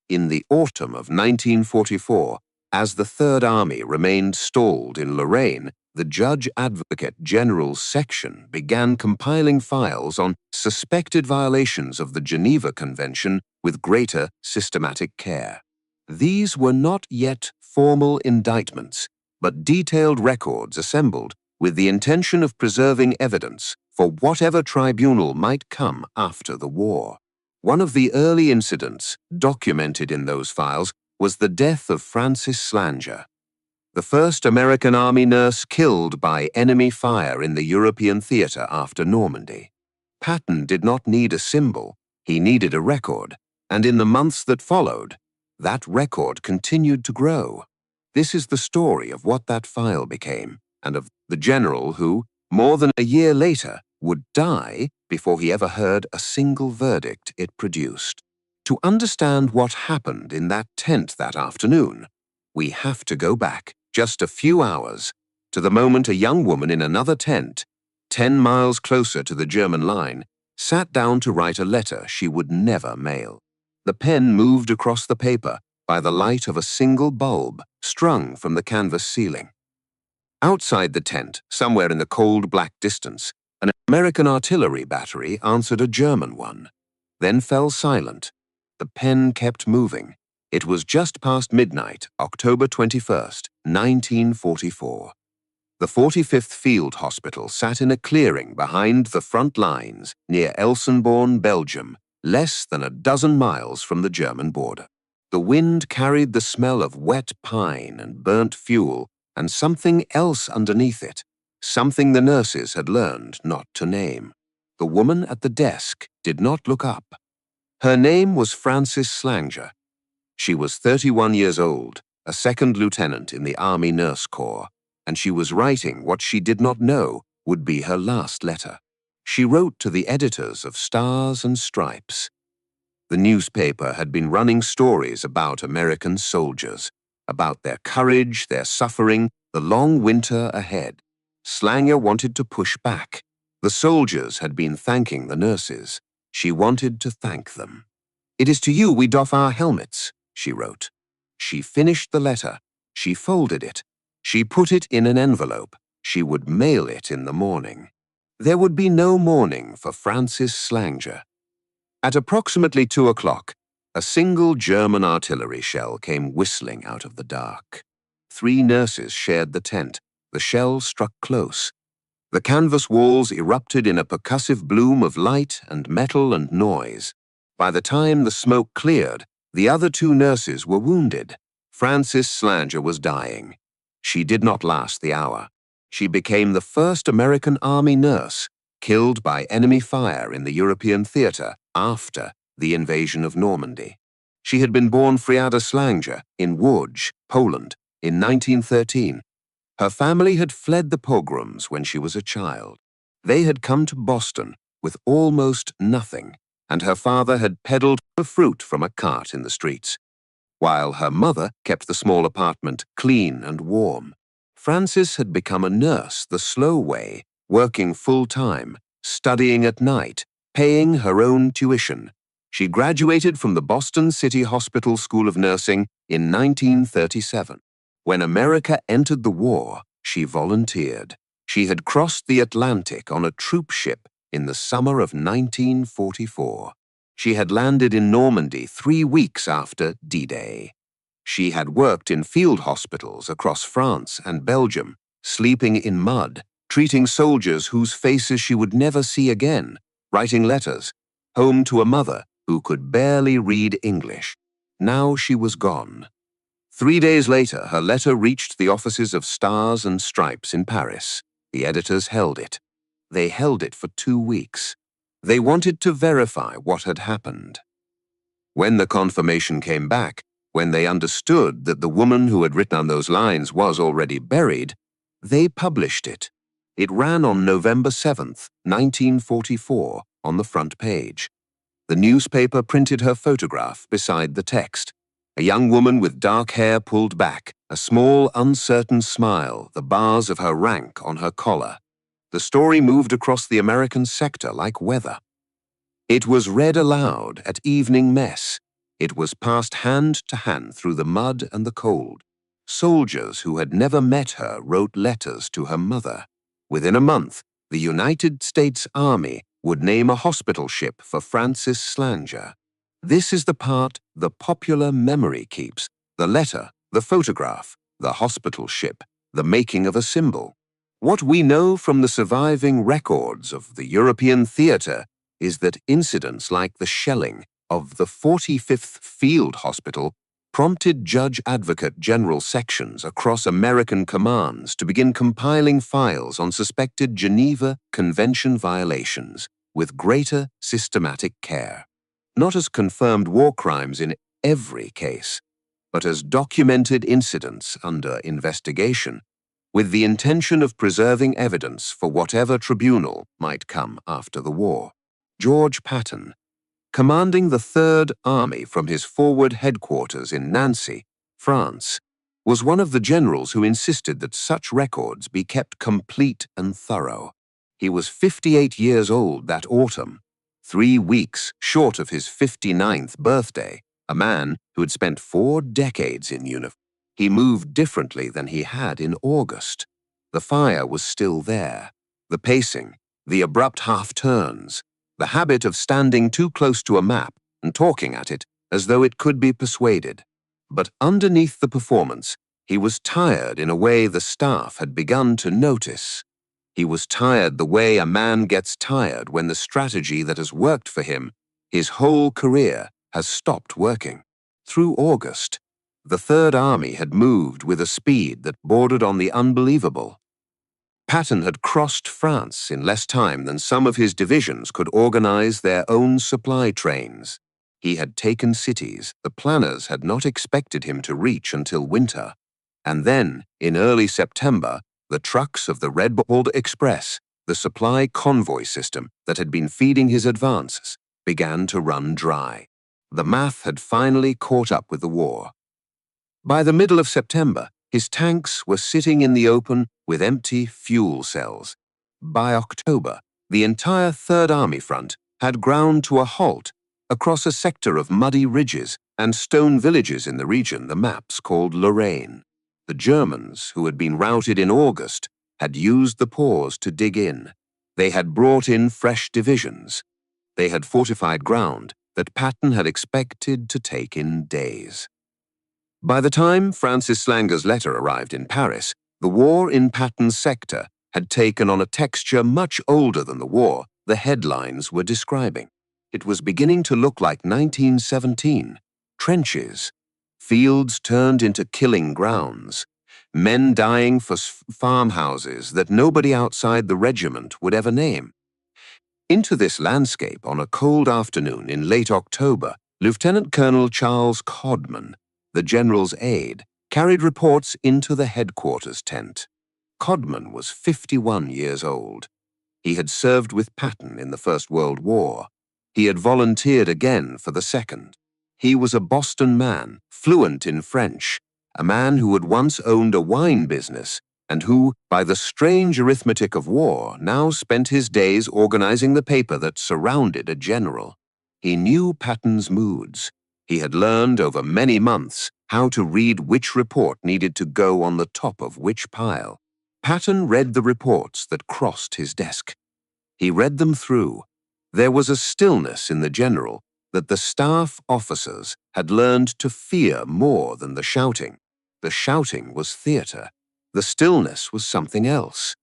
In the autumn of 1944, as the Third Army remained stalled in Lorraine, the Judge Advocate General's section began compiling files on suspected violations of the Geneva Convention with greater systematic care. These were not yet formal indictments, but detailed records assembled with the intention of preserving evidence for whatever tribunal might come after the war. One of the early incidents documented in those files was the death of Frances Slanger, the first American Army nurse killed by enemy fire in the European theater after Normandy. Patton did not need a symbol, he needed a record, and in the months that followed, that record continued to grow. This is the story of what that file became, and of the general who, more than a year later, would die before he ever heard a single verdict it produced. To understand what happened in that tent that afternoon, we have to go back just a few hours to the moment a young woman in another tent, 10 miles closer to the German line, sat down to write a letter she would never mail. The pen moved across the paper by the light of a single bulb strung from the canvas ceiling. Outside the tent, somewhere in the cold black distance, an American artillery battery answered a German one, then fell silent. The pen kept moving. It was just past midnight, October 21st, 1944. The 45th Field Hospital sat in a clearing behind the front lines near Elsenborn, Belgium, less than a dozen miles from the German border. The wind carried the smell of wet pine and burnt fuel and something else underneath it, something the nurses had learned not to name. The woman at the desk did not look up. Her name was Frances Slanger. She was 31 years old, a second lieutenant in the Army Nurse Corps, and she was writing what she did not know would be her last letter. She wrote to the editors of Stars and Stripes. The newspaper had been running stories about American soldiers, about their courage, their suffering, the long winter ahead. Slanger wanted to push back. The soldiers had been thanking the nurses. She wanted to thank them. "It is to you we doff our helmets," she wrote. She finished the letter. She folded it. She put it in an envelope. She would mail it in the morning. There would be no morning for Frances Slanger. At approximately 2 o'clock, a single German artillery shell came whistling out of the dark. 3 nurses shared the tent. The shell struck close. The canvas walls erupted in a percussive bloom of light and metal and noise. By the time the smoke cleared, the other 2 nurses were wounded. Frances Slanger was dying. She did not last the hour. She became the first American Army nurse killed by enemy fire in the European theater after the invasion of Normandy. She had been born Friada Slanger in Łódź, Poland, in 1913. Her family had fled the pogroms when she was a child. They had come to Boston with almost nothing, and her father had peddled fruit from a cart in the streets, while her mother kept the small apartment clean and warm. Frances had become a nurse the slow way, working full-time, studying at night, paying her own tuition. She graduated from the Boston City Hospital School of Nursing in 1937. When America entered the war, she volunteered. She had crossed the Atlantic on a troop ship in the summer of 1944. She had landed in Normandy 3 weeks after D-Day. She had worked in field hospitals across France and Belgium, sleeping in mud, treating soldiers whose faces she would never see again, writing letters, home to a mother who could barely read English. Now she was gone. 3 days later, her letter reached the offices of Stars and Stripes in Paris. The editors held it. They held it for 2 weeks. They wanted to verify what had happened. When the confirmation came back, when they understood that the woman who had written on those lines was already buried, they published it. It ran on November 7th, 1944, on the front page. The newspaper printed her photograph beside the text. A young woman with dark hair pulled back, a small, uncertain smile, the bars of her rank on her collar. The story moved across the American sector like weather. It was read aloud at evening mess. It was passed hand to hand through the mud and the cold. Soldiers who had never met her wrote letters to her mother. Within a month, the United States Army would name a hospital ship for Frances Slanger. This is the part the popular memory keeps: the letter, the photograph, the hospital ship, the making of a symbol. What we know from the surviving records of the European theatre is that incidents like the shelling of the 45th Field Hospital prompted Judge Advocate General sections across American commands to begin compiling files on suspected Geneva Convention violations with greater systematic care. Not as confirmed war crimes in every case, but as documented incidents under investigation, with the intention of preserving evidence for whatever tribunal might come after the war. George Patton, commanding the Third Army from his forward headquarters in Nancy, France, was one of the generals who insisted that such records be kept complete and thorough. He was 58 years old that autumn, 3 weeks short of his 59th birthday, a man who had spent 4 decades in uniform. He moved differently than he had in August. The fire was still there, the pacing, the abrupt half-turns, the habit of standing too close to a map and talking at it as though it could be persuaded. But underneath the performance, he was tired in a way the staff had begun to notice. He was tired the way a man gets tired when the strategy that has worked for him his whole career has stopped working. Through August, the Third Army had moved with a speed that bordered on the unbelievable. Patton had crossed France in less time than some of his divisions could organize their own supply trains. He had taken cities the planners had not expected him to reach until winter. And then, in early September, the trucks of the Red Bull Express, the supply convoy system that had been feeding his advances, began to run dry. The math had finally caught up with the war. By the middle of September, his tanks were sitting in the open with empty fuel cells. By October, the entire Third Army front had ground to a halt across a sector of muddy ridges and stone villages in the region the maps called Lorraine. The Germans, who had been routed in August, had used the pause to dig in. They had brought in fresh divisions. They had fortified ground that Patton had expected to take in days. By the time Frances Slanger's letter arrived in Paris, the war in Patton's sector had taken on a texture much older than the war the headlines were describing. It was beginning to look like 1917. Trenches, fields turned into killing grounds, men dying for farmhouses that nobody outside the regiment would ever name. Into this landscape on a cold afternoon in late October, Lieutenant Colonel Charles Codman, the general's aide, carried reports into the headquarters tent. Codman was 51 years old. He had served with Patton in the First World War. He had volunteered again for the Second. He was a Boston man, fluent in French, a man who had once owned a wine business and who, by the strange arithmetic of war, now spent his days organizing the paper that surrounded a general. He knew Patton's moods. He had learned over many months how to read which report needed to go on the top of which pile. Patton read the reports that crossed his desk. He read them through. There was a stillness in the general that the staff officers had learned to fear more than the shouting. The shouting was theater. The stillness was something else.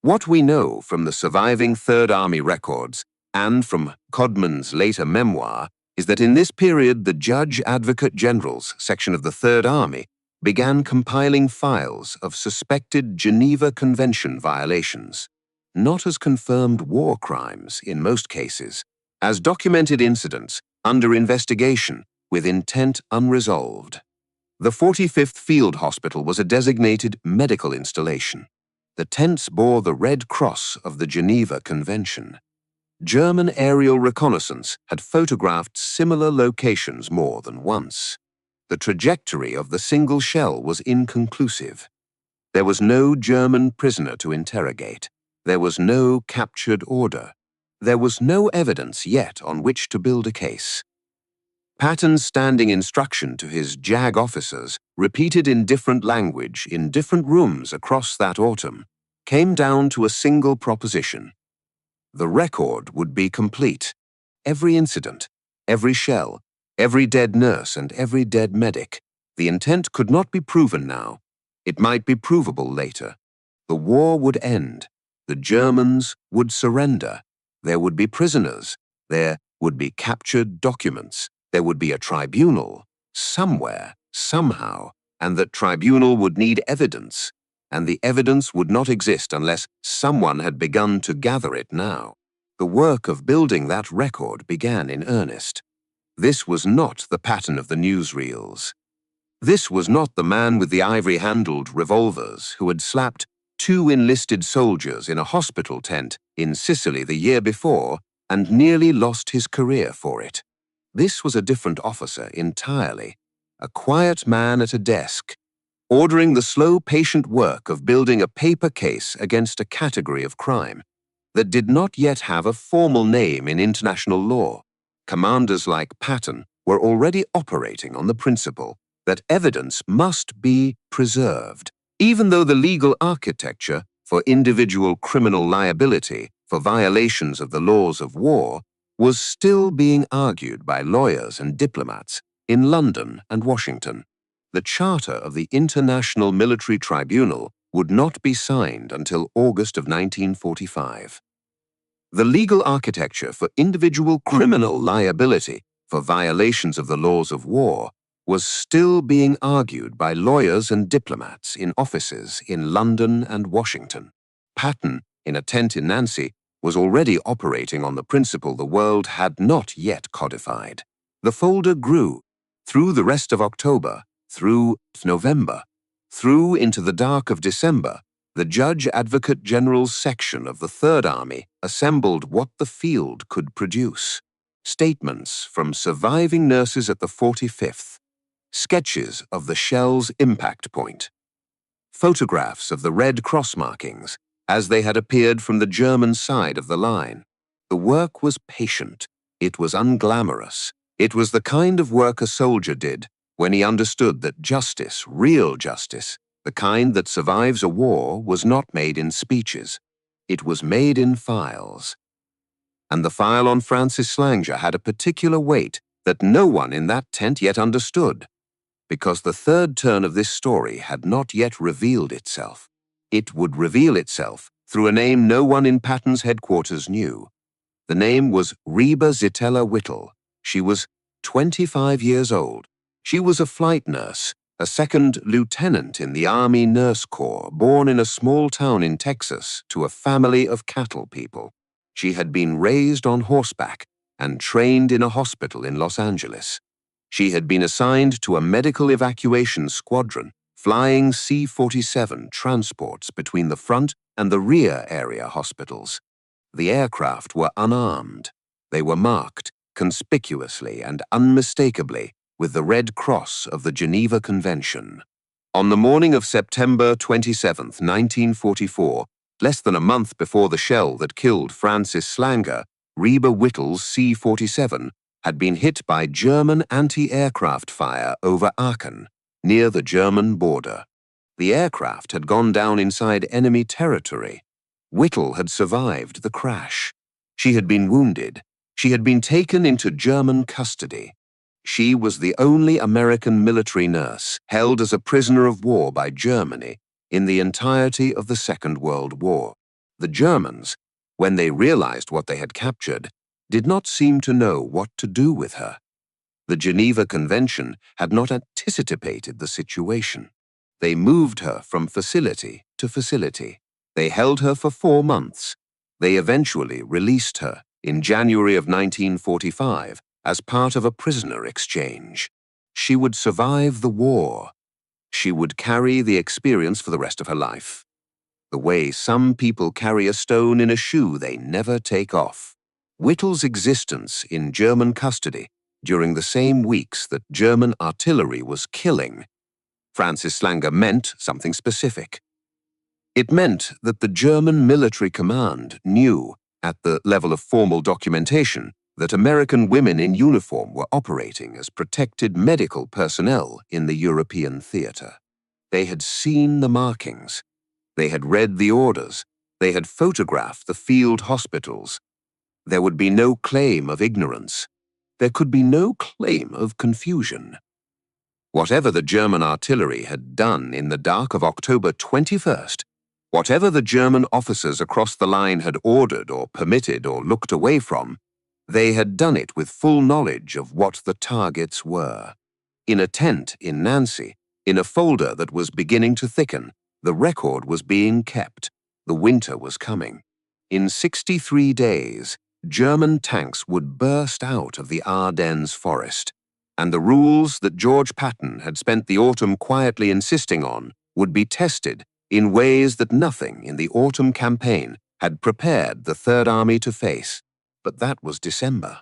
What we know from the surviving Third Army records and from Codman's later memoir is that in this period the Judge Advocate General's section of the Third Army began compiling files of suspected Geneva Convention violations, not as confirmed war crimes in most cases, as documented incidents under investigation with intent unresolved. The 45th Field Hospital was a designated medical installation. The tents bore the Red Cross of the Geneva Convention. German aerial reconnaissance had photographed similar locations more than once. The trajectory of the single shell was inconclusive. There was no German prisoner to interrogate. There was no captured order. There was no evidence yet on which to build a case. Patton's standing instruction to his JAG officers, repeated in different language in different rooms across that autumn, came down to a single proposition. The record would be complete. Every incident, every shell, every dead nurse and every dead medic. The intent could not be proven now. It might be provable later. The war would end. The Germans would surrender. There would be prisoners. There would be captured documents. There would be a tribunal, somewhere, somehow, and that tribunal would need evidence, and the evidence would not exist unless someone had begun to gather it now. The work of building that record began in earnest. This was not the Patton of the newsreels. This was not the man with the ivory-handled revolvers who had slapped 2 enlisted soldiers in a hospital tent in Sicily the year before and nearly lost his career for it. This was a different officer entirely, a quiet man at a desk, ordering the slow, patient work of building a paper case against a category of crime that did not yet have a formal name in international law. Commanders like Patton were already operating on the principle that evidence must be preserved, even though the legal architecture for individual criminal liability for violations of the laws of war was still being argued by lawyers and diplomats in London and Washington. The charter of the International Military Tribunal would not be signed until August of 1945. The legal architecture for individual criminal liability for violations of the laws of war was still being argued by lawyers and diplomats in offices in London and Washington. Patton, in a tent in Nancy, was already operating on the principle the world had not yet codified. The folder grew through the rest of October, through November, through into the dark of December. The Judge Advocate General's section of the Third Army assembled what the field could produce. Statements from surviving nurses at the 45th, sketches of the shell's impact point, photographs of the Red Cross markings as they had appeared from the German side of the line. The work was patient. It was unglamorous. It was the kind of work a soldier did when he understood that justice, real justice, the kind that survives a war, was not made in speeches. It was made in files. And the file on Frances Slanger had a particular weight that no one in that tent yet understood, because the third turn of this story had not yet revealed itself. It would reveal itself through a name no one in Patton's headquarters knew. The name was Reba Whittle. She was 25 years old. She was a flight nurse, a second lieutenant in the Army Nurse Corps, born in a small town in Texas to a family of cattle people. She had been raised on horseback and trained in a hospital in Los Angeles. She had been assigned to a medical evacuation squadron, flying C-47 transports between the front and the rear area hospitals. The aircraft were unarmed. They were marked conspicuously and unmistakably with the Red Cross of the Geneva Convention. On the morning of September 27, 1944, less than a month before the shell that killed Frances Slanger, Reba Whittle's C-47 had been hit by German anti-aircraft fire over Aachen, near the German border. The aircraft had gone down inside enemy territory. Whittle had survived the crash. She had been wounded. She had been taken into German custody. She was the only American military nurse held as a prisoner of war by Germany in the entirety of the Second World War. The Germans, when they realized what they had captured, did not seem to know what to do with her. The Geneva Convention had not anticipated the situation. They moved her from facility to facility. They held her for 4 months. They eventually released her in January of 1945 as part of a prisoner exchange. She would survive the war. She would carry the experience for the rest of her life, the way some people carry a stone in a shoe they never take off. Whittle's existence in German custody during the same weeks that German artillery was killing Frances Slanger meant something specific. It meant that the German military command knew, at the level of formal documentation, that American women in uniform were operating as protected medical personnel in the European theater. They had seen the markings. They had read the orders. They had photographed the field hospitals. There would be no claim of ignorance. There could be no claim of confusion. Whatever the German artillery had done in the dark of October 21st, whatever the German officers across the line had ordered or permitted or looked away from, they had done it with full knowledge of what the targets were. In a tent in Nancy, in a folder that was beginning to thicken, the record was being kept. The winter was coming. In 63 days, German tanks would burst out of the Ardennes forest, and the rules that George Patton had spent the autumn quietly insisting on would be tested in ways that nothing in the autumn campaign had prepared the Third Army to face. But that was December.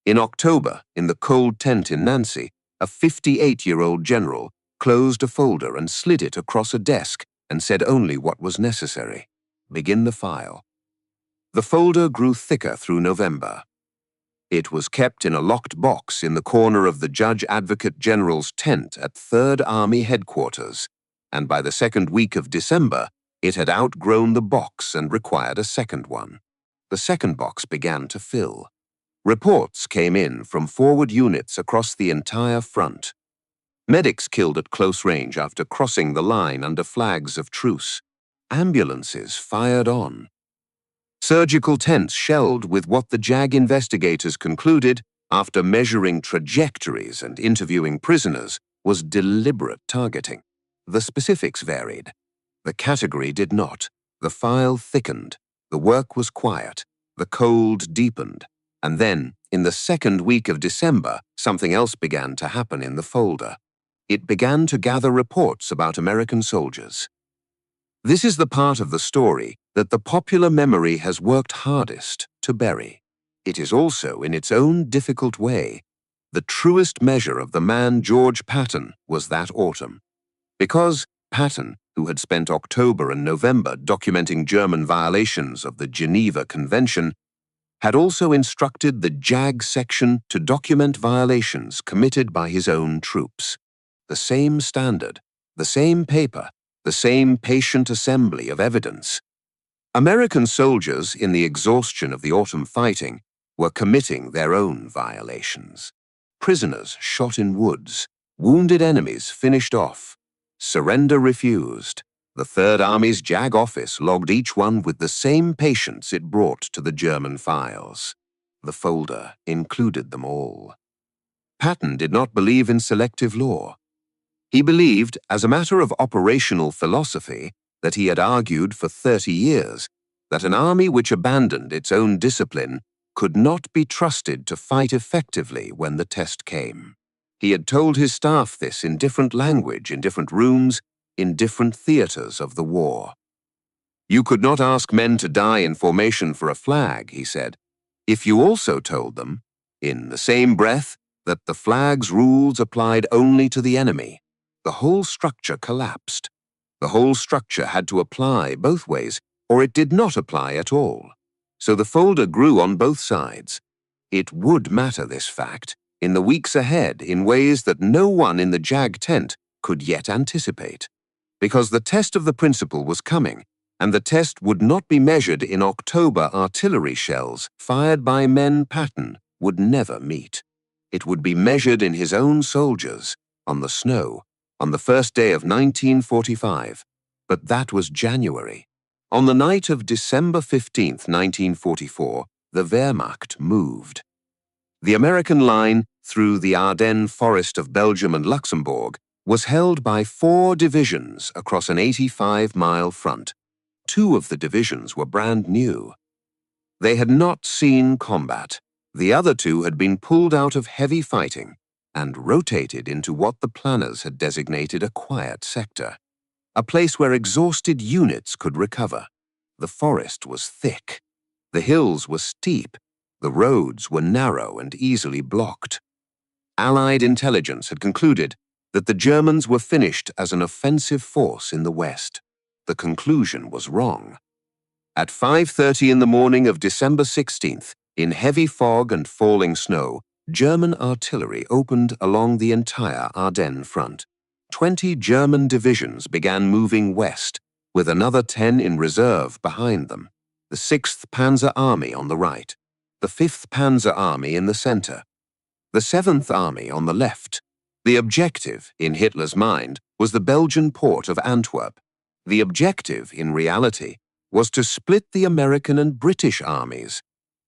In October, in the cold tent in Nancy, a 58-year-old general closed a folder and slid it across a desk and said only what was necessary. Begin the file. The folder grew thicker through November. It was kept in a locked box in the corner of the Judge Advocate General's tent at Third Army Headquarters, and by the second week of December, it had outgrown the box and required a second one. The second box began to fill. Reports came in from forward units across the entire front. Medics killed at close range after crossing the line under flags of truce. Ambulances fired on. Surgical tents shelled with what the JAG investigators concluded, after measuring trajectories and interviewing prisoners, was deliberate targeting. The specifics varied. The category did not. The file thickened. The work was quiet. The cold deepened. And then, in the second week of December, something else began to happen in the folder. It began to gather reports about American soldiers. This is the part of the story that the popular memory has worked hardest to bury. It is also, in its own difficult way, the truest measure of the man George Patton was that autumn. Because Patton, who had spent October and November documenting German violations of the Geneva Convention, had also instructed the JAG section to document violations committed by his own troops. The same standard, the same paper, the same patient assembly of evidence. American soldiers, in the exhaustion of the autumn fighting, were committing their own violations. Prisoners shot in woods, wounded enemies finished off, surrender refused. The Third Army's JAG office logged each one with the same patients it brought to the German files. The folder included them all. Patton did not believe in selective law. He believed, as a matter of operational philosophy, that he had argued for 30 years, that an army which abandoned its own discipline could not be trusted to fight effectively when the test came. He had told his staff this in different language, in different rooms, in different theaters of the war. You could not ask men to die in formation for a flag, he said, if you also told them, in the same breath, that the flag's rules applied only to the enemy. The whole structure collapsed. The whole structure had to apply both ways, or it did not apply at all. So the folder grew on both sides. It would matter, this fact, in the weeks ahead in ways that no one in the JAG tent could yet anticipate. Because the test of the principle was coming, and the test would not be measured in October artillery shells fired by men Patton would never meet. It would be measured in his own soldiers, on the snow, on the first day of 1945, but that was January. On the night of December 15th, 1944, the Wehrmacht moved. The American line through the Ardennes forest of Belgium and Luxembourg was held by 4 divisions across an 85-mile front. 2 of the divisions were brand new. They had not seen combat. The other 2 had been pulled out of heavy fighting and rotated into what the planners had designated a quiet sector, a place where exhausted units could recover. The forest was thick. The hills were steep. The roads were narrow and easily blocked. Allied intelligence had concluded that the Germans were finished as an offensive force in the West. The conclusion was wrong. At 5:30 in the morning of December 16th, In heavy fog and falling snow, German artillery opened along the entire Ardennes front. 20 German divisions began moving west, with another 10 in reserve behind them. The 6th Panzer Army on the right, the 5th Panzer Army in the center, the 7th Army on the left. The objective, in Hitler's mind, was the Belgian port of Antwerp. The objective, in reality, was to split the American and British armies,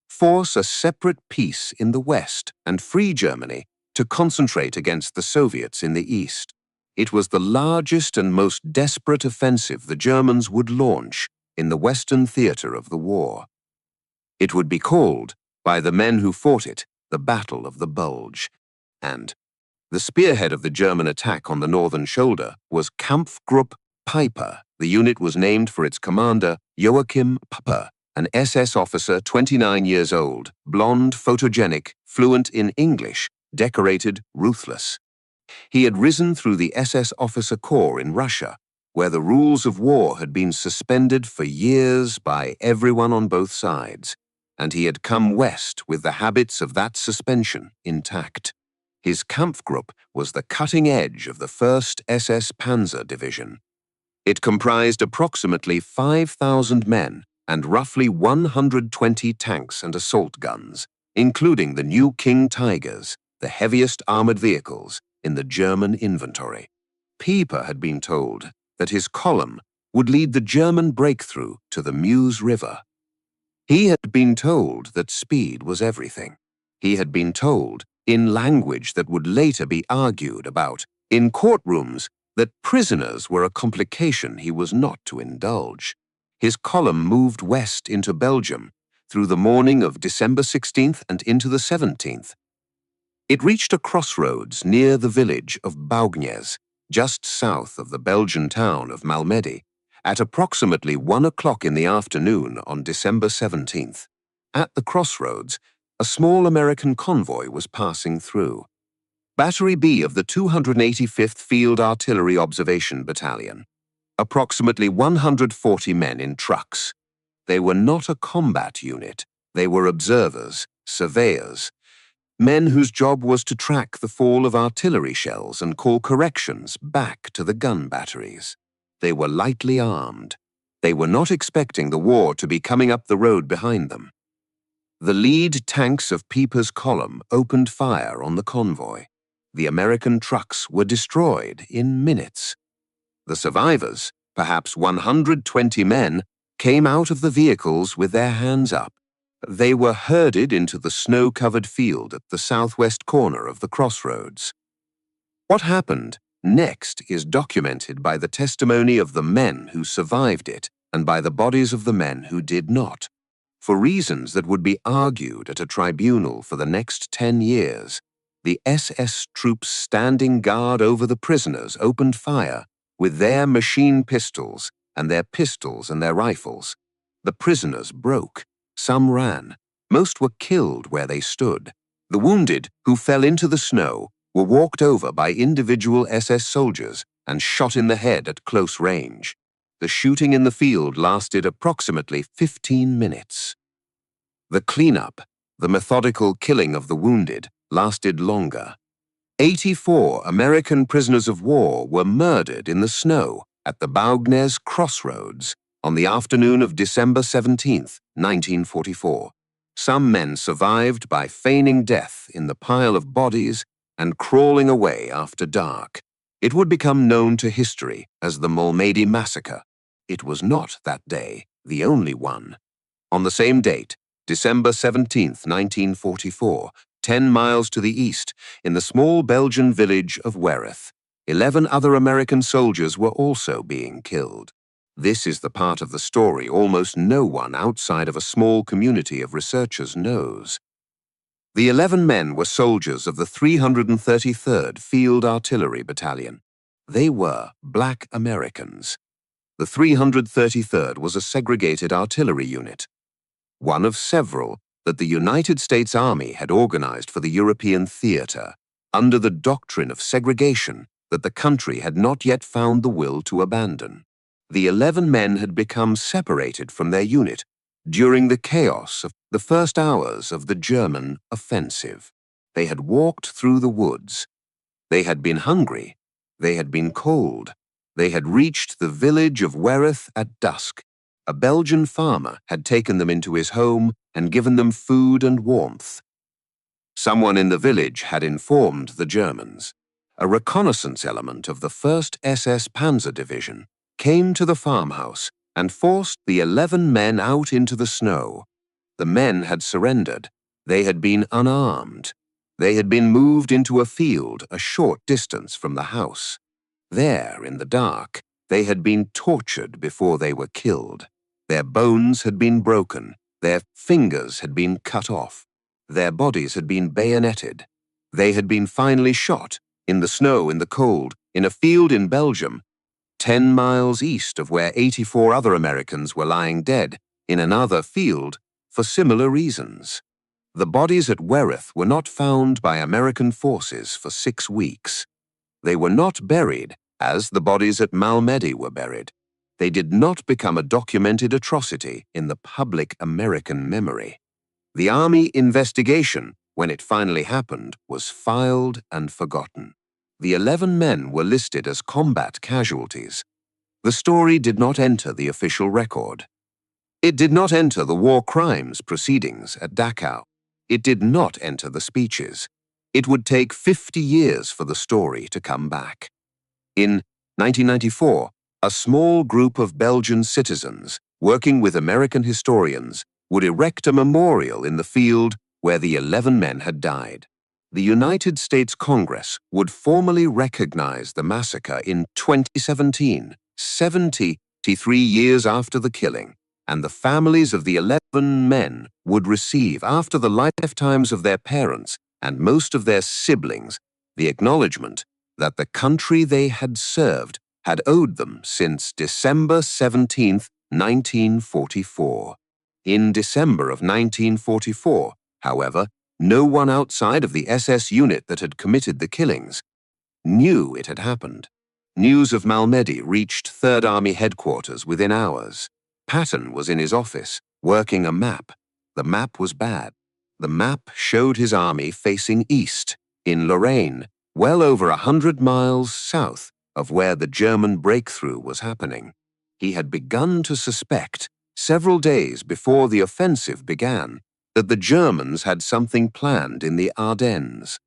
force a separate peace in the West, and free Germany to concentrate against the Soviets in the East. It was the largest and most desperate offensive the Germans would launch in the Western theater of the war. It would be called, by the men who fought it, the Battle of the Bulge, and the spearhead of the German attack on the northern shoulder was Kampfgruppe Piper. The unit was named for its commander, Joachim Piper, an SS officer 29 years old, blonde, photogenic, fluent in English, decorated, ruthless. He had risen through the SS officer corps in Russia, where the rules of war had been suspended for years by everyone on both sides, and he had come west with the habits of that suspension intact. His Kampfgruppe was the cutting edge of the 1st SS Panzer Division. It comprised approximately 5,000 men and roughly 120 tanks and assault guns, including the new King Tigers, the heaviest armored vehicles in the German inventory. Pieper had been told that his column would lead the German breakthrough to the Meuse River. He had been told that speed was everything. He had been told, in language that would later be argued about in courtrooms, that prisoners were a complication he was not to indulge. His column moved west into Belgium through the morning of December 16th and into the 17th. It reached a crossroads near the village of Baugnes, just south of the Belgian town of Malmedy, at approximately 1 o'clock in the afternoon on December 17th. At the crossroads, a small American convoy was passing through. Battery B of the 285th Field Artillery Observation Battalion. Approximately 140 men in trucks. They were not a combat unit. They were observers, surveyors, men whose job was to track the fall of artillery shells and call corrections back to the gun batteries. They were lightly armed. They were not expecting the war to be coming up the road behind them. The lead tanks of Pieper's column opened fire on the convoy. The American trucks were destroyed in minutes. The survivors, perhaps 120 men, came out of the vehicles with their hands up. They were herded into the snow-covered field at the southwest corner of the crossroads. What happened next is documented by the testimony of the men who survived it and by the bodies of the men who did not. For reasons that would be argued at a tribunal for the next 10 years, the SS troops standing guard over the prisoners opened fire with their machine pistols and their rifles. The prisoners broke. Some ran. Most were killed where they stood. The wounded, who fell into the snow, were walked over by individual SS soldiers and shot in the head at close range. The shooting in the field lasted approximately 15 minutes. The cleanup, the methodical killing of the wounded, lasted longer. 84 American prisoners of war were murdered in the snow at the Baugnes crossroads on the afternoon of December 17, 1944. Some men survived by feigning death in the pile of bodies and crawling away after dark. It would become known to history as the Malmedy Massacre. It was not that day the only one. On the same date, December 17, 1944, 10 miles to the east, in the small Belgian village of Wereth, 11 other American soldiers were also being killed. This is the part of the story almost no one outside of a small community of researchers knows. The 11 men were soldiers of the 333rd Field Artillery Battalion. They were black Americans. The 333rd was a segregated artillery unit, one of several that the United States Army had organized for the European theater, under the doctrine of segregation that the country had not yet found the will to abandon. The 11 men had become separated from their unit during the chaos of the first hours of the German offensive. They had walked through the woods. They had been hungry. They had been cold. They had reached the village of Wereth at dusk. A Belgian farmer had taken them into his home and given them food and warmth. Someone in the village had informed the Germans. A reconnaissance element of the 1st SS Panzer Division came to the farmhouse and forced the 11 men out into the snow. The men had surrendered. They had been unarmed. They had been moved into a field a short distance from the house. There, in the dark, they had been tortured before they were killed. Their bones had been broken. Their fingers had been cut off. Their bodies had been bayoneted. They had been finally shot, in the snow, in the cold, in a field in Belgium, 10 miles east of where 84 other Americans were lying dead, in another field, for similar reasons. The bodies at Wereth were not found by American forces for 6 weeks. They were not buried as the bodies at Malmedy were buried. They did not become a documented atrocity in the public American memory. The Army investigation, when it finally happened, was filed and forgotten. The 11 men were listed as combat casualties. The story did not enter the official record. It did not enter the war crimes proceedings at Dachau. It did not enter the speeches. It would take 50 years for the story to come back. In 1994, a small group of Belgian citizens, working with American historians, would erect a memorial in the field where the 11 men had died. The United States Congress would formally recognize the massacre in 2017, 73 years after the killing, and the families of the 11 men would receive, after the lifetimes of their parents and most of their siblings, the acknowledgement that the country they had served had owed them since December 17, 1944. In December of 1944, however, no one outside of the SS unit that had committed the killings knew it had happened. News of Malmedy reached 3rd Army headquarters within hours. Patton was in his office, working a map. The map was bad. The map showed his army facing east, in Lorraine, well over 100 miles south of where the German breakthrough was happening. He had begun to suspect, several days before the offensive began, that the Germans had something planned in the Ardennes.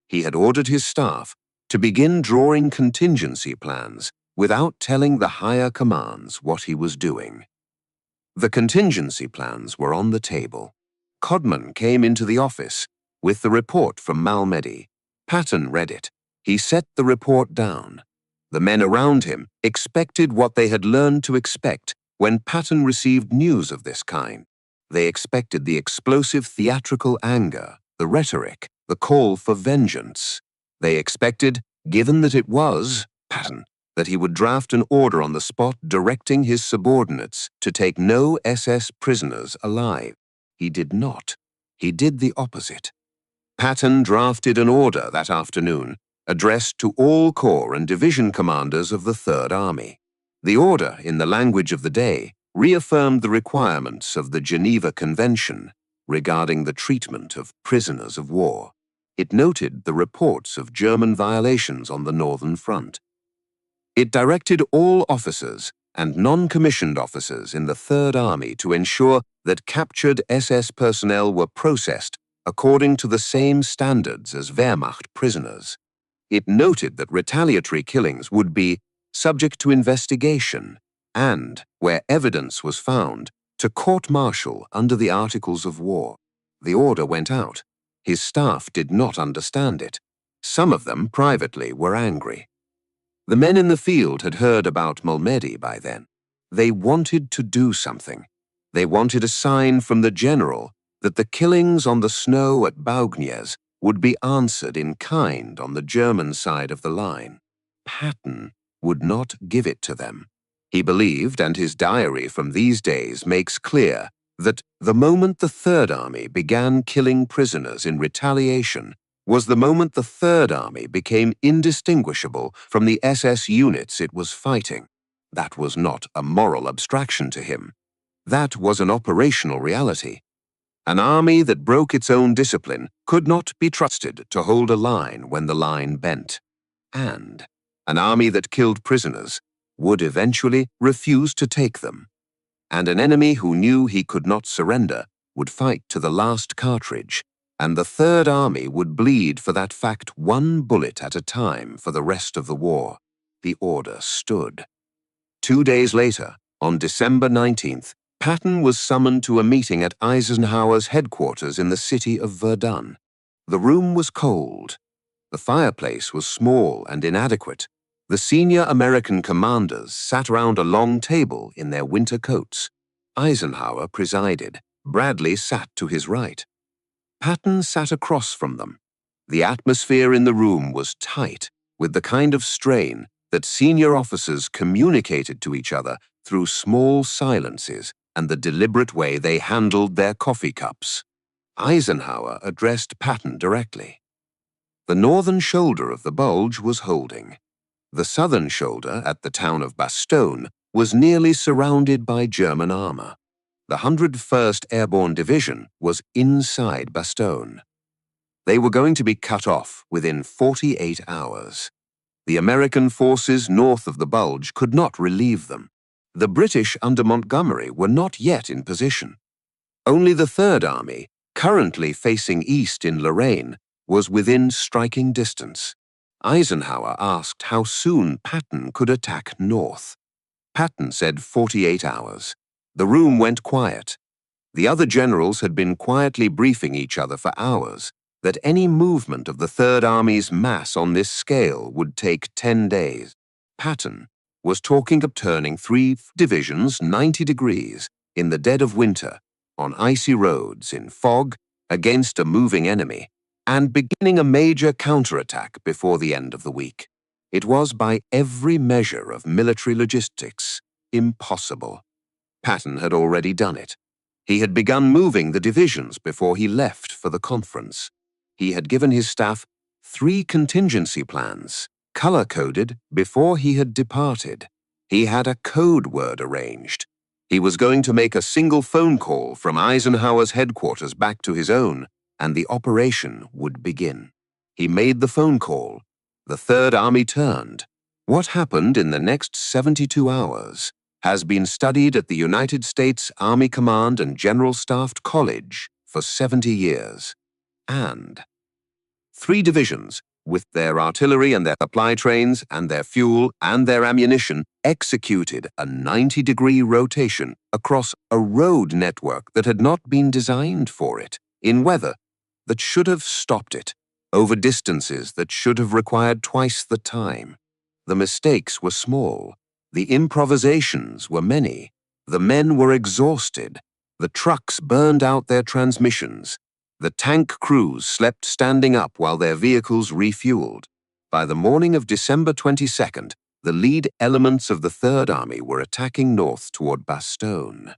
He had ordered his staff to begin drawing contingency plans without telling the higher commands what he was doing. The contingency plans were on the table. Codman came into the office with the report from Malmedy. Patton read it. He set the report down. The men around him expected what they had learned to expect when Patton received news of this kind. They expected the explosive theatrical anger, the rhetoric, the call for vengeance. They expected, given that it was Patton, that he would draft an order on the spot directing his subordinates to take no SS prisoners alive. He did not. He did the opposite. Patton drafted an order that afternoon addressed to all corps and division commanders of the 3rd Army. The order, in the language of the day, reaffirmed the requirements of the Geneva Convention regarding the treatment of prisoners of war. It noted the reports of German violations on the Northern Front. It directed all officers and non-commissioned officers in the 3rd Army to ensure that captured SS personnel were processed according to the same standards as Wehrmacht prisoners. It noted that retaliatory killings would be subject to investigation and, where evidence was found, to court-martial under the Articles of War. The order went out. His staff did not understand it. Some of them, privately, were angry. The men in the field had heard about Malmedy by then. They wanted to do something. They wanted a sign from the general that the killings on the snow at Baugnies would be answered in kind on the German side of the line. Patton would not give it to them. He believed, and his diary from these days makes clear, that the moment the 3rd Army began killing prisoners in retaliation was the moment the 3rd Army became indistinguishable from the SS units it was fighting. That was not a moral abstraction to him. That was an operational reality. An army that broke its own discipline could not be trusted to hold a line when the line bent. And an army that killed prisoners would eventually refuse to take them. And an enemy who knew he could not surrender would fight to the last cartridge, and the Third Army would bleed for that fact one bullet at a time for the rest of the war. The order stood. 2 days later, on December 19th, Patton was summoned to a meeting at Eisenhower's headquarters in the city of Verdun. The room was cold. The fireplace was small and inadequate. The senior American commanders sat round a long table in their winter coats. Eisenhower presided. Bradley sat to his right. Patton sat across from them. The atmosphere in the room was tight, with the kind of strain that senior officers communicated to each other through small silences and the deliberate way they handled their coffee cups. Eisenhower addressed Patton directly. The northern shoulder of the Bulge was holding. The southern shoulder, at the town of Bastogne, was nearly surrounded by German armor. The 101st Airborne Division was inside Bastogne. They were going to be cut off within 48 hours. The American forces north of the Bulge could not relieve them. The British under Montgomery were not yet in position. Only the Third Army, currently facing east in Lorraine, was within striking distance. Eisenhower asked how soon Patton could attack north. Patton said 48 hours. The room went quiet. The other generals had been quietly briefing each other for hours that any movement of the Third Army's mass on this scale would take 10 days. Patton was talking of turning 3 divisions 90 degrees in the dead of winter, on icy roads, in fog, against a moving enemy, and beginning a major counterattack before the end of the week. It was, by every measure of military logistics, impossible. Patton had already done it. He had begun moving the divisions before he left for the conference. He had given his staff 3 contingency plans, color-coded before he had departed. He had a code word arranged. He was going to make a single phone call from Eisenhower's headquarters back to his own, and the operation would begin. He made the phone call. The Third Army turned. What happened in the next 72 hours has been studied at the United States Army Command and General Staff College for 70 years. And 3 divisions, with their artillery and their supply trains and their fuel and their ammunition, executed a 90-degree rotation across a road network that had not been designed for it, in weather that should have stopped it, over distances that should have required twice the time. The mistakes were small. The improvisations were many. The men were exhausted. The trucks burned out their transmissions. The tank crews slept standing up while their vehicles refueled. By the morning of December 22nd, the lead elements of the Third Army were attacking north toward Bastogne.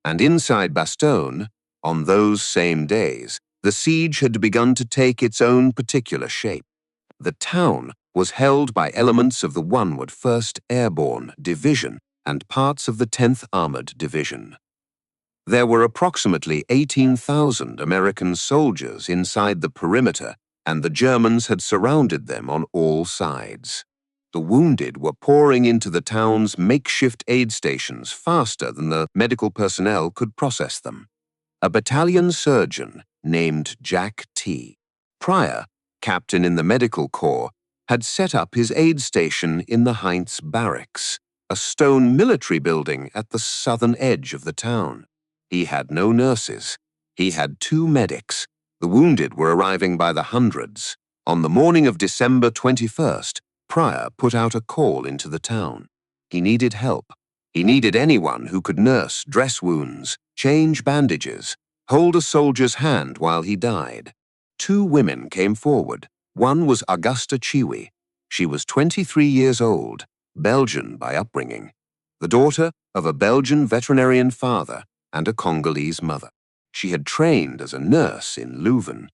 And inside Bastogne, on those same days, the siege had begun to take its own particular shape. The town was held by elements of the 101st Airborne Division and parts of the 10th Armored Division. There were approximately 18,000 American soldiers inside the perimeter, and the Germans had surrounded them on all sides. The wounded were pouring into the town's makeshift aid stations faster than the medical personnel could process them. A battalion surgeon named Jack T. Pryor, captain in the medical corps, had set up his aid station in the Heinz Barracks, a stone military building at the southern edge of the town. He had no nurses. He had 2 medics. The wounded were arriving by the hundreds. On the morning of December 21st, Pryor put out a call into the town. He needed help. He needed anyone who could nurse, dress wounds, change bandages, hold a soldier's hand while he died. 2 women came forward. One was Augusta Chiwi. She was 23 years old, Belgian by upbringing, the daughter of a Belgian veterinarian father and a Congolese mother. She had trained as a nurse in Leuven.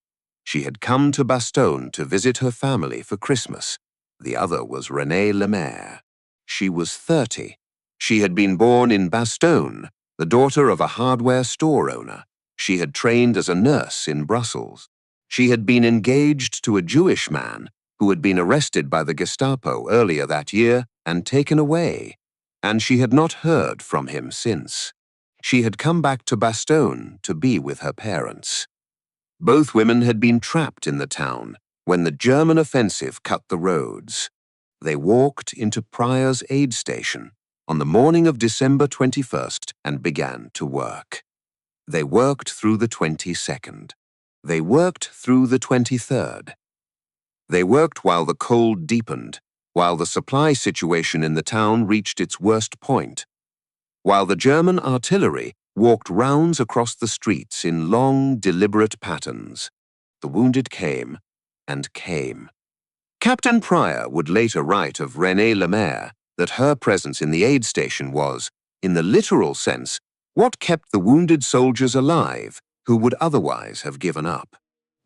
She had come to Bastogne to visit her family for Christmas. The other was Renée Lemaire. She was 30. She had been born in Bastogne, the the daughter of a hardware store owner. She had trained as a nurse in Brussels. She had been engaged to a Jewish man who had been arrested by the Gestapo earlier that year and taken away, and she had not heard from him since. She had come back to Bastogne to be with her parents. Both women had been trapped in the town when the German offensive cut the roads. They walked into Pryor's aid station on the morning of December 21st and began to work. They worked through the 22nd. They worked through the 23rd. They worked while the cold deepened, while the supply situation in the town reached its worst point, while the German artillery walked rounds across the streets in long, deliberate patterns. The wounded came and came. Captain Pryor would later write of Renée Lemaire that her presence in the aid station was, in the literal sense, what kept the wounded soldiers alive who would otherwise have given up.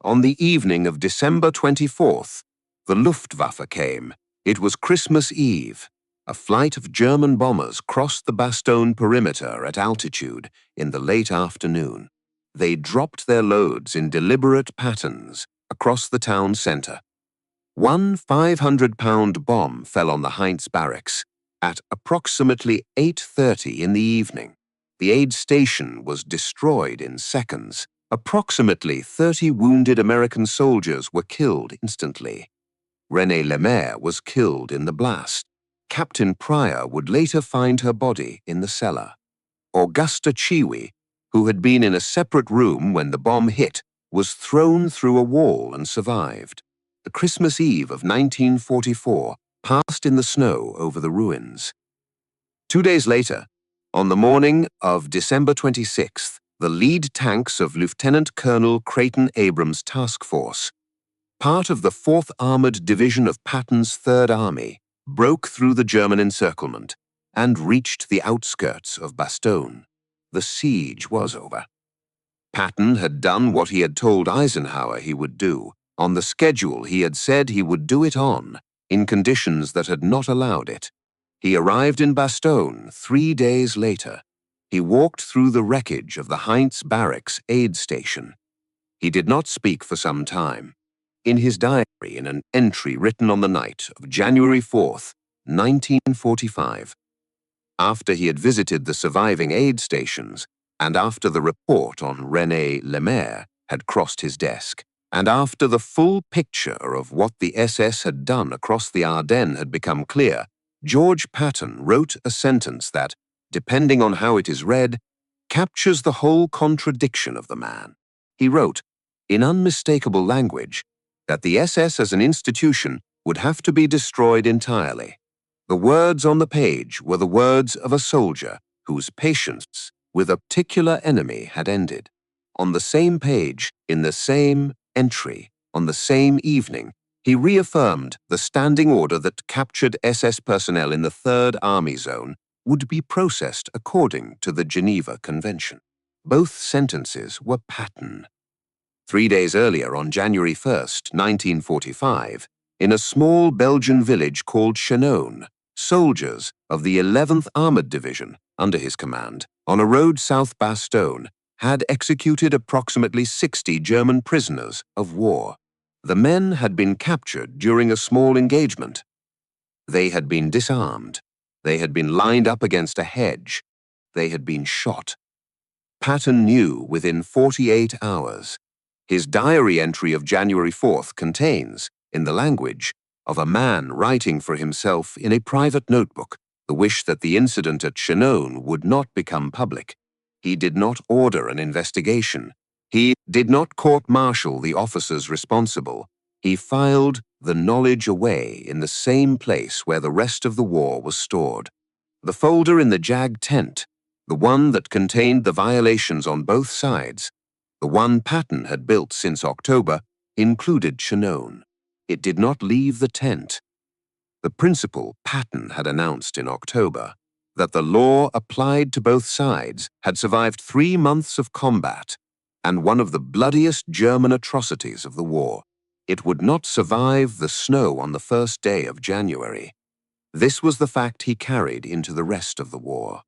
On the evening of December 24th, the Luftwaffe came. It was Christmas Eve. A flight of German bombers crossed the Bastogne perimeter at altitude in the late afternoon. They dropped their loads in deliberate patterns across the town center. One 500-pound bomb fell on the Heinz barracks at approximately 8:30 in the evening. The aid station was destroyed in seconds. Approximately 30 wounded American soldiers were killed instantly. Renée Lemaire was killed in the blast. Captain Pryor would later find her body in the cellar. Augusta Chiwi, who had been in a separate room when the bomb hit, was thrown through a wall and survived. The Christmas Eve of 1944 passed in the snow over the ruins. 2 days later, on the morning of December 26th, the lead tanks of Lieutenant Colonel Creighton Abrams' task force, part of the 4th Armored Division of Patton's Third Army, broke through the German encirclement and reached the outskirts of Bastogne. The siege was over. Patton had done what he had told Eisenhower he would do, on the schedule he had said he would do it on, in conditions that had not allowed it. He arrived in Bastogne 3 days later. He walked through the wreckage of the Heinz Barracks aid station. He did not speak for some time. In his diary, in an entry written on the night of January 4th, 1945, after he had visited the surviving aid stations, and after the report on Renée Lemaire had crossed his desk, and after the full picture of what the SS had done across the Ardennes had become clear, George Patton wrote a sentence that, depending on how it is read, captures the whole contradiction of the man. He wrote, in unmistakable language, that the SS as an institution would have to be destroyed entirely. The words on the page were the words of a soldier whose patience with a particular enemy had ended. On the same page, in the same entry, on the same evening, he reaffirmed the standing order that captured SS personnel in the Third Army Zone would be processed according to the Geneva Convention. Both sentences were Patton. 3 days earlier, on January 1st, 1945, in a small Belgian village called Chinon, soldiers of the 11th Armored Division, under his command, on a road south Bastogne, had executed approximately 60 German prisoners of war. The men had been captured during a small engagement. They had been disarmed. They had been lined up against a hedge. They had been shot. Patton knew within 48 hours. His diary entry of January 4th contains, in the language of a man writing for himself in a private notebook, the wish that the incident at Chinon would not become public. He did not order an investigation. He did not court-martial the officers responsible. He filed the knowledge away in the same place where the rest of the war was stored. The folder in the JAG tent, the one that contained the violations on both sides, the one Patton had built since October, included Chinon. It did not leave the tent. The principle Patton had announced in October, that the law applied to both sides, had survived 3 months of combat and one of the bloodiest German atrocities of the war. It would not survive the snow on the first day of January. This was the fact he carried into the rest of the war.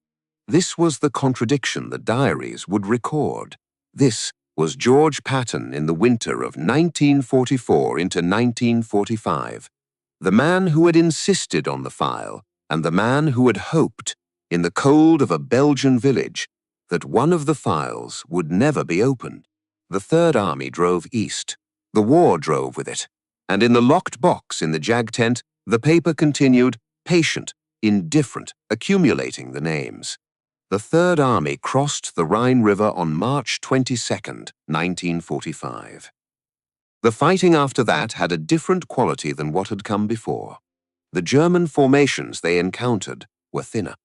This was the contradiction the diaries would record. This was George Patton in the winter of 1944 into 1945, the man who had insisted on the file and the man who had hoped, in the cold of a Belgian village, that one of the files would never be opened. The Third Army drove east. The war drove with it. And in the locked box in the jag tent, the paper continued, patient, indifferent, accumulating the names. The Third Army crossed the Rhine River on March 22nd, 1945. The fighting after that had a different quality than what had come before. The German formations they encountered were thinner.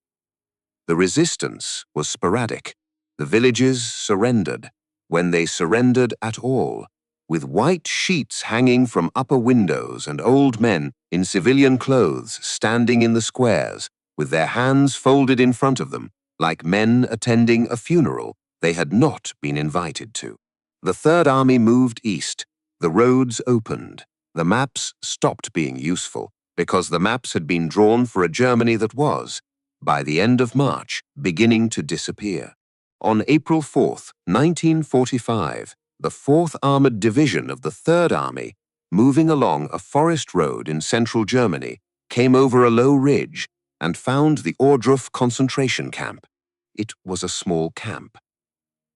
The resistance was sporadic. The villages surrendered, when they surrendered at all, with white sheets hanging from upper windows and old men in civilian clothes standing in the squares, with their hands folded in front of them, like men attending a funeral they had not been invited to. The Third Army moved east. The roads opened. The maps stopped being useful because the maps had been drawn for a Germany that was, by the end of March, beginning to disappear. On April 4th, 1945, the 4th Armored Division of the Third Army, moving along a forest road in central Germany, came over a low ridge and found the Ohrdruf concentration camp. It was a small camp,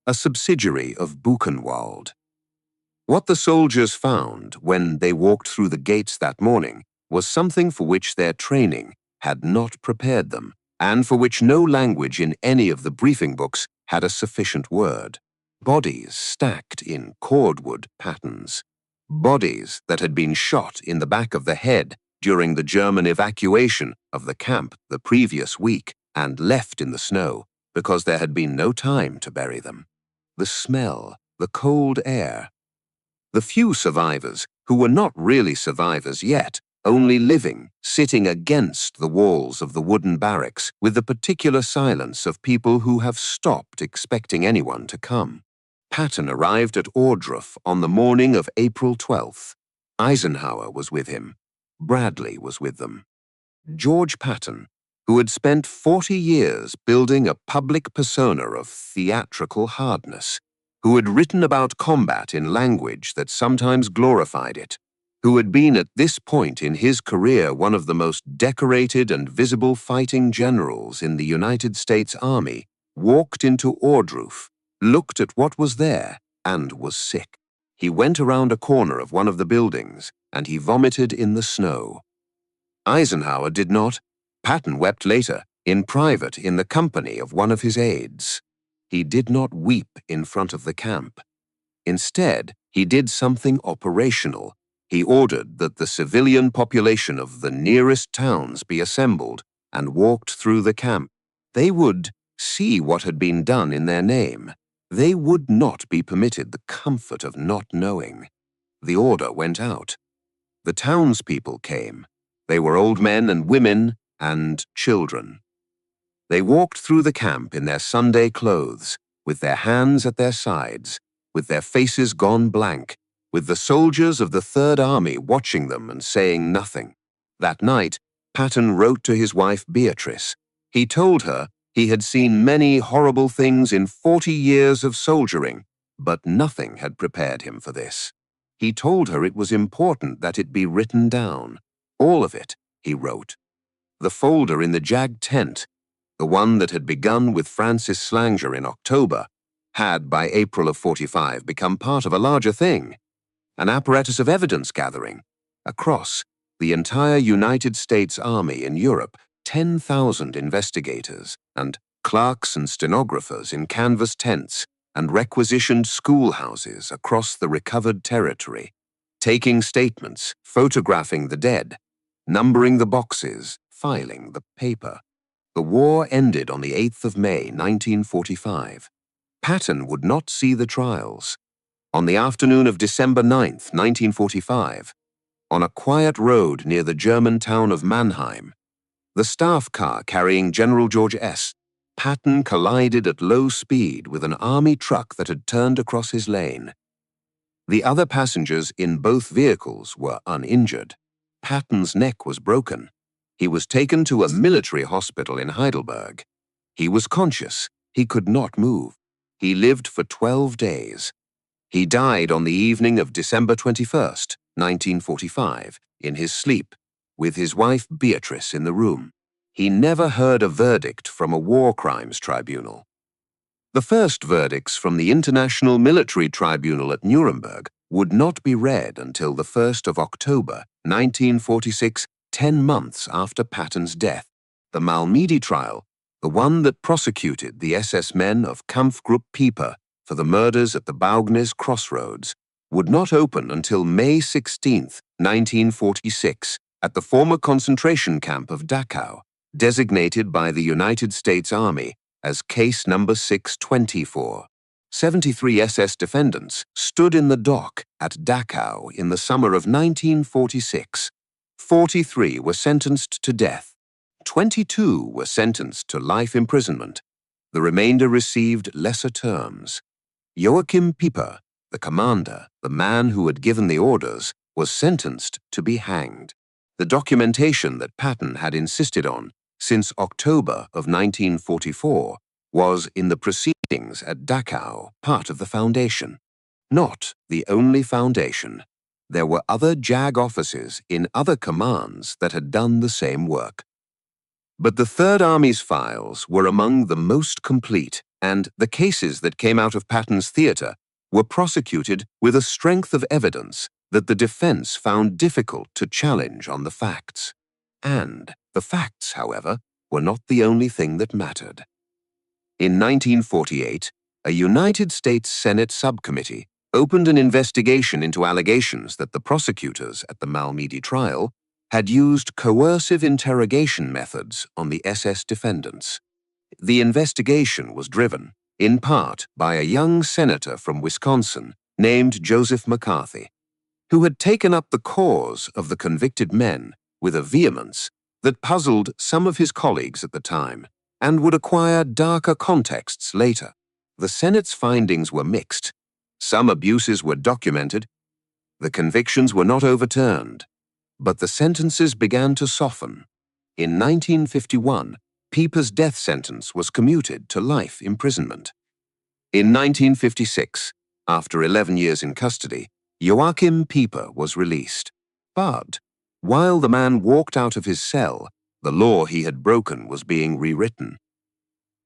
a subsidiary of Buchenwald. What the soldiers found when they walked through the gates that morning was something for which their training had not prepared them, and for which no language in any of the briefing books had a sufficient word. Bodies stacked in cordwood patterns. Bodies that had been shot in the back of the head during the German evacuation of the camp the previous week and left in the snow because there had been no time to bury them. The smell, the cold air. The few survivors, who were not really survivors yet, only living, sitting against the walls of the wooden barracks with the particular silence of people who have stopped expecting anyone to come. Patton arrived at Ohrdruf on the morning of April 12th. Eisenhower was with him. Bradley was with them. George Patton, who had spent 40 years building a public persona of theatrical hardness, who had written about combat in language that sometimes glorified it, who had been at this point in his career one of the most decorated and visible fighting generals in the United States Army, walked into Ohrdruf, looked at what was there, and was sick. He went around a corner of one of the buildings, and he vomited in the snow. Eisenhower did not. Patton wept later, in private, in the company of one of his aides. He did not weep in front of the camp. Instead, he did something operational. He ordered that the civilian population of the nearest towns be assembled and walked through the camp. They would see what had been done in their name. They would not be permitted the comfort of not knowing. The order went out. The townspeople came. They were old men and women and children. They walked through the camp in their Sunday clothes, with their hands at their sides, with their faces gone blank, with the soldiers of the Third Army watching them and saying nothing. That night, Patton wrote to his wife Beatrice. He told her he had seen many horrible things in 40 years of soldiering, but nothing had prepared him for this. He told her it was important that it be written down. All of it, he wrote. The folder in the jag tent, the one that had begun with Frances Slanger in October, had by April of 45 become part of a larger thing, an apparatus of evidence gathering. Across the entire United States Army in Europe, 10,000 investigators and clerks and stenographers in canvas tents and requisitioned schoolhouses across the recovered territory, taking statements, photographing the dead, numbering the boxes, filing the paper. The war ended on the 8th of May, 1945. Patton would not see the trials. On the afternoon of December 9th, 1945, on a quiet road near the German town of Mannheim, the staff car carrying General George S. Patton collided at low speed with an army truck that had turned across his lane. The other passengers in both vehicles were uninjured. Patton's neck was broken. He was taken to a military hospital in Heidelberg. He was conscious. He could not move. He lived for 12 days. He died on the evening of December 21st, 1945, in his sleep, with his wife Beatrice in the room. He never heard a verdict from a war crimes tribunal. The first verdicts from the International Military Tribunal at Nuremberg would not be read until the 1st of October, 1946, 10 months after Patton's death. The Malmedy trial, the one that prosecuted the SS men of Kampfgruppe Pieper for the murders at the Baugnes crossroads, would not open until May 16, 1946, at the former concentration camp of Dachau, designated by the United States Army as case number 624. 73 SS defendants stood in the dock at Dachau in the summer of 1946. 43 were sentenced to death. 22 were sentenced to life imprisonment. The remainder received lesser terms. Joachim Pieper, the commander, the man who had given the orders, was sentenced to be hanged. The documentation that Patton had insisted on since October of 1944 was in the proceedings at Dachau part of the foundation. Not the only foundation. There were other JAG officers in other commands that had done the same work. But the Third Army's files were among the most complete, and the cases that came out of Patton's theater were prosecuted with a strength of evidence that the defense found difficult to challenge on the facts. And the facts, however, were not the only thing that mattered. In 1948, a United States Senate subcommittee opened an investigation into allegations that the prosecutors at the Malmedy trial had used coercive interrogation methods on the SS defendants. The investigation was driven, in part, by a young senator from Wisconsin named Joseph McCarthy, who had taken up the cause of the convicted men with a vehemence that puzzled some of his colleagues at the time and would acquire darker contexts later. The Senate's findings were mixed. Some abuses were documented. The convictions were not overturned, but the sentences began to soften. In 1951, Pieper's death sentence was commuted to life imprisonment. In 1956, after 11 years in custody, Joachim Pieper was released. But while the man walked out of his cell, the law he had broken was being rewritten.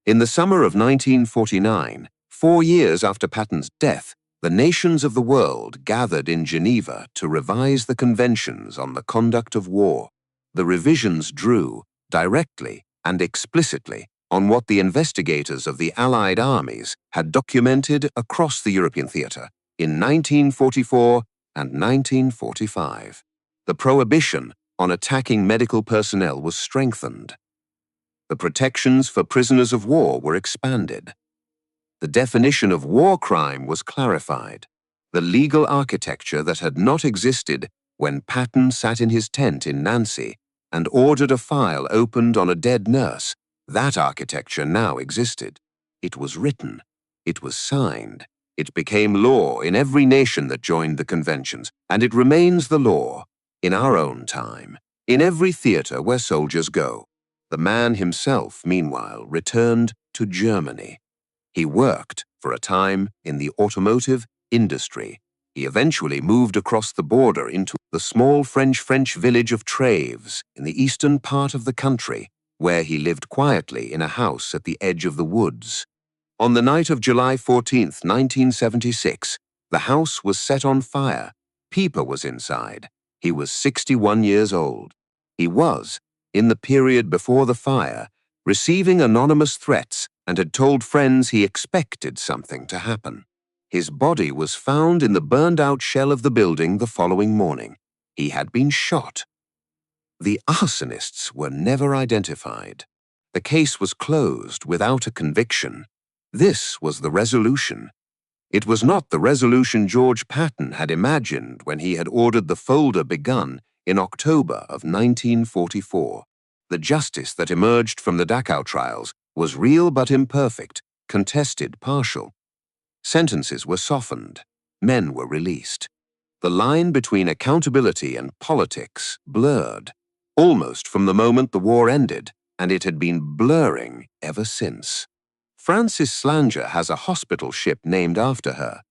In the summer of 1949, 4 years after Patton's death, the nations of the world gathered in Geneva to revise the conventions on the conduct of war. The revisions drew, directly and explicitly, on what the investigators of the Allied armies had documented across the European theater in 1944 and 1945. The prohibition on attacking medical personnel was strengthened. The protections for prisoners of war were expanded. The definition of war crime was clarified. The legal architecture that had not existed when Patton sat in his tent in Nancy and ordered a file opened on a dead nurse, that architecture now existed. It was written. It was signed. It became law in every nation that joined the conventions, and it remains the law, in our own time, in every theater where soldiers go. The man himself, meanwhile, returned to Germany. He worked, for a time, in the automotive industry. He eventually moved across the border into the small French village of Treves in the eastern part of the country, where he lived quietly in a house at the edge of the woods. On the night of July 14, 1976, the house was set on fire. Pieper was inside. He was 61 years old. He was, in the period before the fire, receiving anonymous threats and had told friends he expected something to happen. His body was found in the burned-out shell of the building the following morning. He had been shot. The arsonists were never identified. The case was closed without a conviction. This was the resolution. It was not the resolution George Patton had imagined when he had ordered the folder begun in October of 1944. The justice that emerged from the Dachau trials was real but imperfect, contested, partial. Sentences were softened. Men were released. The line between accountability and politics blurred. Almost from the moment the war ended, and it had been blurring ever since. Frances Slanger has a hospital ship named after her.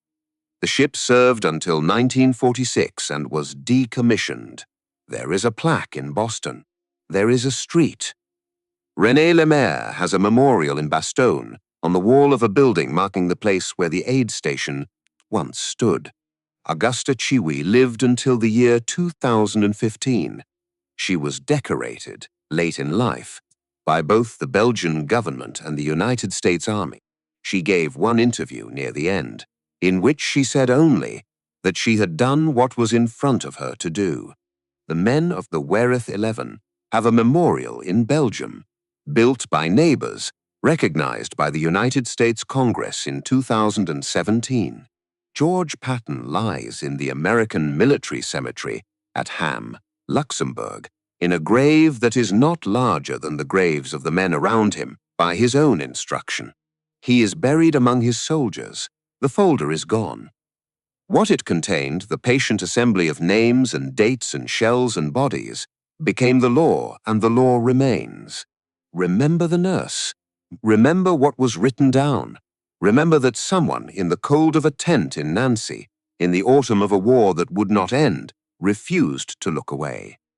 The ship served until 1946 and was decommissioned. There is a plaque in Boston. There is a street. René Lemaire has a memorial in Bastogne on the wall of a building marking the place where the aid station once stood. Augusta Chiwi lived until the year 2015. She was decorated, late in life, by both the Belgian government and the United States Army. She gave one interview near the end, in which she said only that she had done what was in front of her to do. The men of the Wereth 11 have a memorial in Belgium, built by neighbors, recognized by the United States Congress in 2017. George Patton lies in the American Military Cemetery at Ham, Luxembourg, in a grave that is not larger than the graves of the men around him by his own instruction. He is buried among his soldiers. The folder is gone. What it contained, the patient assembly of names and dates and shells and bodies, became the law, and the law remains. Remember the nurse. Remember what was written down. Remember that someone in the cold of a tent in Nancy, in the autumn of a war that would not end, refused to look away.